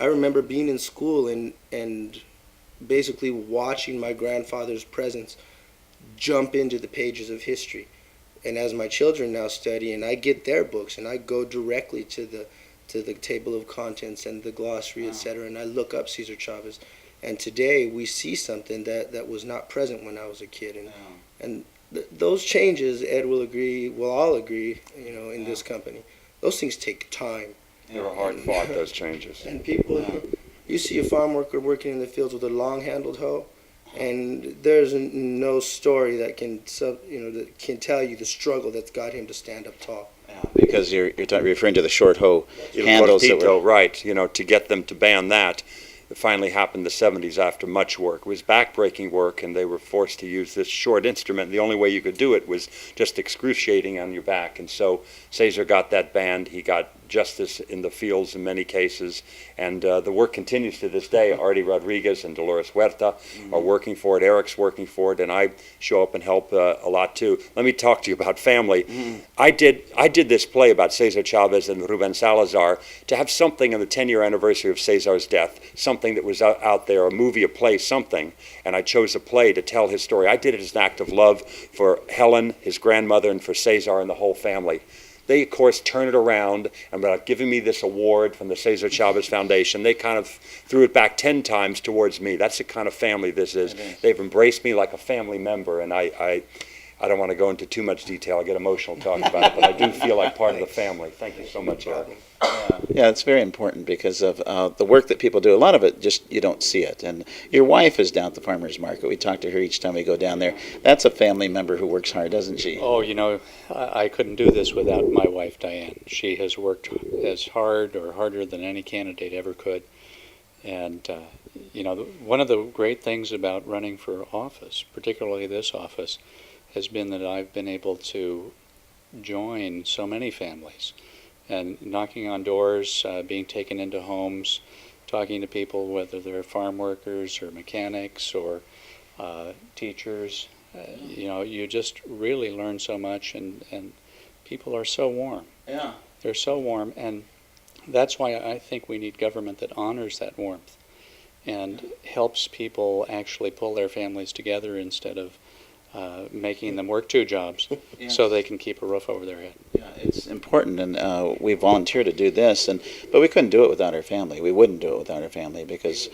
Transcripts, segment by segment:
I remember being in school and basically watching my grandfather's presence jump into the pages of history. And as my children now study, and I get their books, and I go directly to the table of contents and the glossary, etc., and I look up Cesar Chavez. And today we see something that was not present when I was a kid. And those changes, Ed will agree, we'll all agree, in this company, those things take time. They were hard fought, those changes. And people, you see a farm worker working in the fields with a long-handled hoe, and there's no story that can tell you the struggle that's got him to stand up tall. Because you're referring to the short hoe handles that were... Right, to get them to ban that. It finally happened in the 70s after much work. It was backbreaking work, and they were forced to use this short instrument. The only way you could do it was just excruciating on your back. And so Cesar got that banned. He got justice in the fields in many cases. And the work continues to this day. Artie Rodriguez and Dolores Huerta are working for it. Eric's working for it. And I show up and help a lot, too. Let me talk to you about family. I did this play about Cesar Chavez and Ruben Salazar to have something on the 10-year anniversary of Cesar's death, something that was out there, a movie, a play, something. And I chose a play to tell his story. I did it as an act of love for Helen, his grandmother, and for Cesar and the whole family. They, of course, turned it around, and by giving me this award from the Cesar Chavez Foundation, they kind of threw it back 10 times towards me. That's the kind of family this is. They've embraced me like a family member, and I don't want to go into too much detail. I get emotional talking about it, but I do feel like part of the family. Thank you so much, Eric. Yeah, it's very important because of the work that people do. A lot of it, just you don't see it. And your wife is down at the farmer's market. We talk to her each time we go down there. That's a family member who works hard, doesn't she? Oh, I couldn't do this without my wife, Diane. She has worked as hard or harder than any candidate ever could. And, one of the great things about running for office, particularly this office, has been that I've been able to join so many families and knocking on doors, being taken into homes, talking to people, whether they're farm workers or mechanics or teachers. You just really learn so much, and people are so warm. Yeah. They're so warm, and that's why I think we need government that honors that warmth and helps people actually pull their families together instead of making them work two jobs so they can keep a roof over their head. Yeah, it's important, and we volunteer to do this, but we couldn't do it without our family. We wouldn't do it without our family because...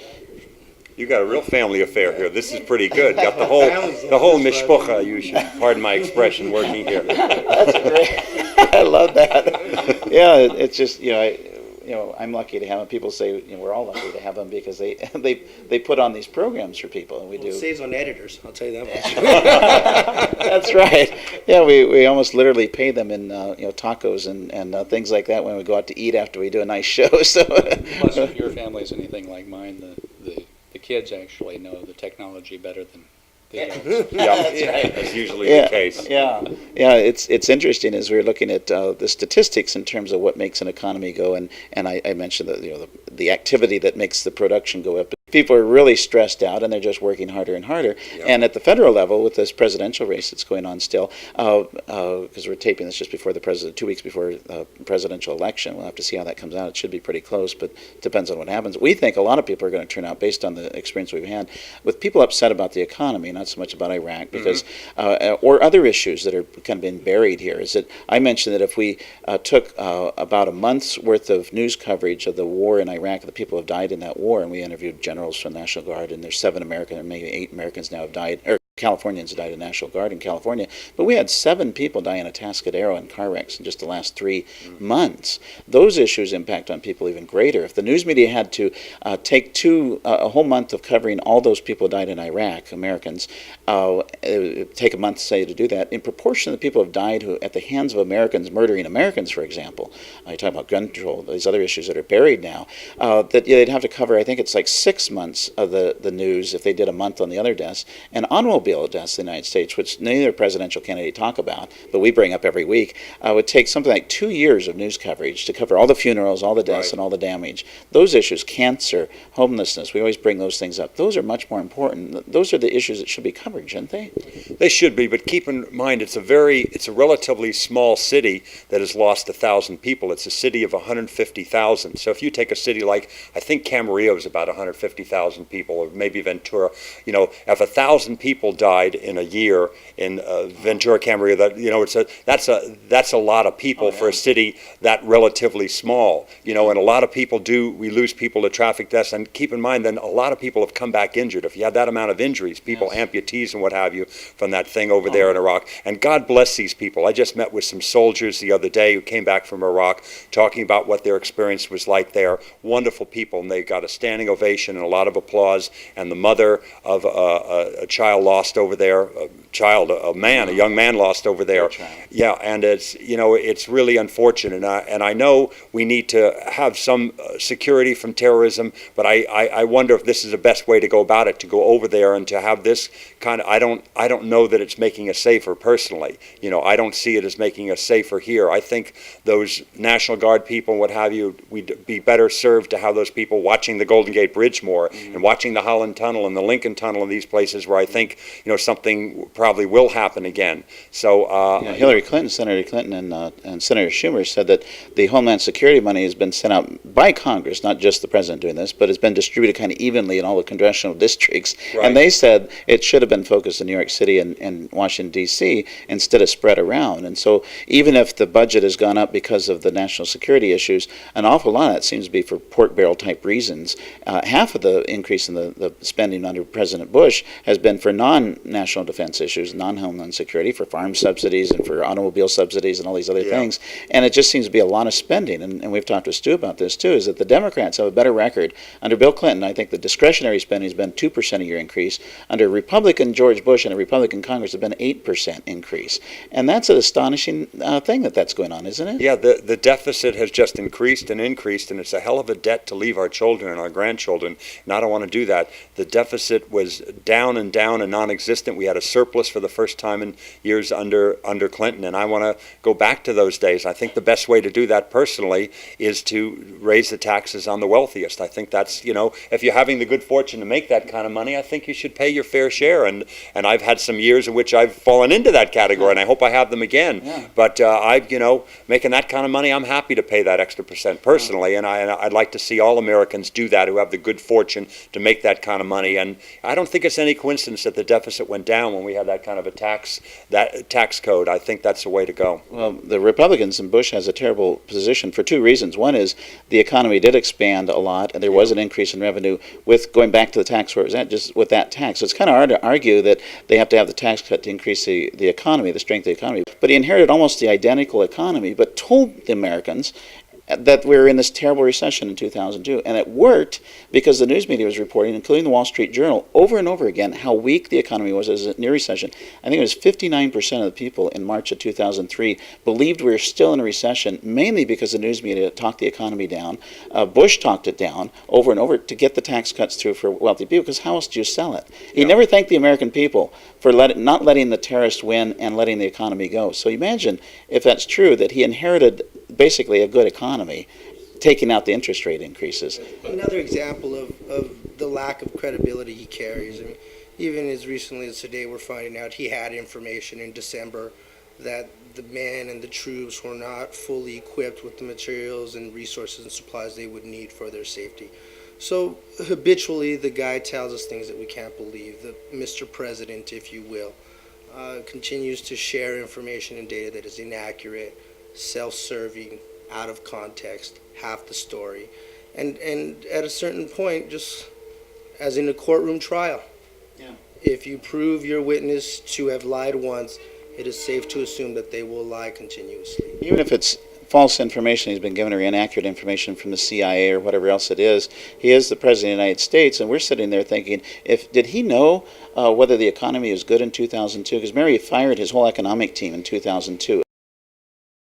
You got a real family affair here. This is pretty good. Got the whole mishpocha, you should pardon my expression, working here. That's great. I love that. Yeah, it's just, I'm lucky to have them. People say we're all lucky to have them because they put on these programs for people, and we do. It saves on editors, I'll tell you that much. That's right. Yeah, we almost literally pay them in tacos and things like that when we go out to eat after we do a nice show. So. Plus, if your family is anything like mine, the kids actually know the technology better than the adults. That's usually the case. Yeah. It's interesting as we're looking at the statistics in terms of what makes an economy go, and I mentioned that the activity that makes the production go up. People are really stressed out, and they're just working harder and harder. Yep. And at the federal level, with this presidential race that's going on still, because we're taping this just before 2 weeks before the presidential election, we'll have to see how that comes out. It should be pretty close, but it depends on what happens. We think a lot of people are going to turn out based on the experience we've had with people upset about the economy, not so much about Iraq, because or other issues that are kind of been buried here. Is that I mentioned that if we took about a month's worth of news coverage of the war in Iraq, the people who have died in that war, and we interviewed generals from the National Guard, and there's 7 Americans, or maybe 8 Americans now have died, or Californians died in National Guard in California, but we had 7 people die in a Atascadero in car wrecks in just the last 3 months. Those issues impact on people even greater. If the news media had to take a whole month of covering all those people who died in Iraq, Americans, it would take a month, say, to do that. In proportion to the people who have died at the hands of Americans murdering Americans, for example, you talk about gun control, these other issues that are buried now, that they'd have to cover, I think it's like 6 months of the news if they did a month on the other deaths, and automobile automobile deaths in the United States, which neither presidential candidate talk about, but we bring up every week, would take something like 2 years of news coverage to cover all the funerals, all the deaths, Right. and all the damage. Those issues, cancer, homelessness, we always bring those things up. Those are much more important. Those are the issues that should be covered, shouldn't they? They should be, but keep in mind it's a relatively small city that has lost 1,000 people. It's a city of 150,000. So if you take a city like, I think Camarillo is about 150,000 people, or maybe Ventura. You know, if 1,000 people died in a year in Ventura, Camarillo, that's a lot of people for a city that relatively small. You know, and a lot of people we lose people to traffic deaths. And keep in mind, then a lot of people have come back injured. If you had that amount of injuries, people, amputees and what have you, from that thing over there in Iraq. And God bless these people. I just met with some soldiers the other day who came back from Iraq, talking about what their experience was like there. Wonderful people, and they got a standing ovation and a lot of applause. And the mother of a child lost over there, a young man lost over there. Yeah, and it's really unfortunate. And I know we need to have some security from terrorism, but I wonder if this is the best way to go about it, to go over there and to have this kind of, I don't know that it's making us safer personally. You know, I don't see it as making us safer here. I think those National Guard people and what have you, we'd be better served to have those people watching the Golden Gate Bridge more, and watching the Holland Tunnel and the Lincoln Tunnel and these places where I think, something probably will happen again. So Hillary Clinton, Senator Clinton, and Senator Schumer said that the Homeland Security money has been sent out by Congress, not just the president doing this, but it's been distributed kind of evenly in all the congressional districts. Right. And they said it should have been focused in New York City and Washington, D.C. instead of spread around. And so even if the budget has gone up because of the national security issues, an awful lot of that seems to be for pork barrel type reasons. Half of the increase in the spending under President Bush has been for non-national defense issues, non-homeland security, for farm subsidies and for automobile subsidies and all these other things. And it just seems to be a lot of spending. And we've talked with Stu about this too, is that the Democrats have a better record. Under Bill Clinton, I think the discretionary spending has been 2% a year increase. Under Republican George Bush and a Republican Congress, have been 8% increase. And that's an astonishing thing that's going on, isn't it? yeah, the deficit has just increased, and it's a hell of a debt to leave our children and our grandchildren, and I don't want to do that. The deficit was down and non-existent. We had a surplus for the first time in years under Clinton, and I want to go back to those days. I think the best way to do that personally is to raise the taxes on the wealthiest. I think that's, if you're having the good fortune to make that kind of money, I think you should pay your fair share, and I've had some years in which I've fallen into that category, and I hope I have them again. Yeah. But making that kind of money, I'm happy to pay that extra percent personally, and I'd like to see all Americans do that who have the good fortune to make that kind of money. And I don't think it's any coincidence that the deficit went down when we had that kind of a tax code. I think that's the way to go. Well, the Republicans and Bush has a terrible position for two reasons. One is the economy did expand a lot, and there was an increase in revenue with going back to the tax where it was at, just with that tax. So it's kind of hard to argue that they have to have the tax cut to increase the economy, the strength of the economy. But he inherited almost the identical economy, but told the Americans that we were in this terrible recession in 2002. And it worked because the news media was reporting, including the Wall Street Journal, over and over again how weak the economy was as a near recession. I think it was 59% of the people in March of 2003 believed we were still in a recession, mainly because the news media talked the economy down. Bush talked it down over and over to get the tax cuts through for wealthy people, because how else do you sell it? He never thanked the American people for not letting the terrorists win and letting the economy go. So imagine if that's true, that he inherited basically a good economy, taking out the interest rate increases. Another example of the lack of credibility he carries. I mean, even as recently as today, we're finding out he had information in December that the men and the troops were not fully equipped with the materials and resources and supplies they would need for their safety. So habitually, the guy tells us things that we can't believe. The Mr. President, if you will, continues to share information and data that is inaccurate, self-serving, out of context, half the story. And at a certain point, just as in a courtroom trial, if you prove your witness to have lied once, it is safe to assume that they will lie continuously. Even if it's false information he's been given, or inaccurate information from the CIA or whatever else it is, he is the President of the United States, and we're sitting there thinking, did he know whether the economy was good in 2002? Because Mary fired his whole economic team in 2002.